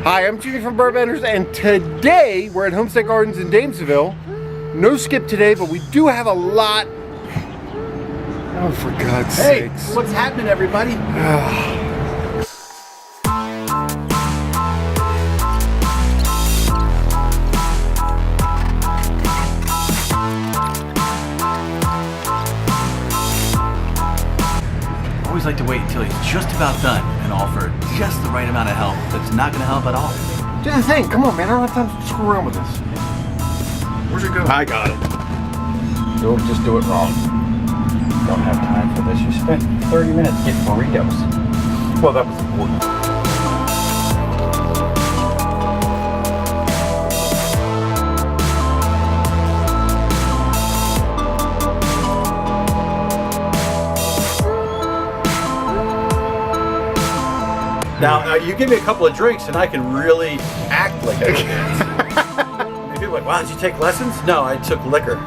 Hi, I'm Jimmy from Burrbenders, and today we're at Homestead Gardens in Damesville. No skip today, but we do have a lot. Oh, for God's sakes. What's happening, everybody? I always like to wait until he's just about done and offer just the right amount of help that's not going to help at all. Do the thing. Come on, man. I don't have time to screw around with this. Where's it go? I got it. You'll just do it wrong. Don't have time for this. You spent 30 minutes getting burritos. Well, that was important. Now, you give me a couple of drinks and I can really act like that. People are like, wow, did you take lessons? No, I took liquor.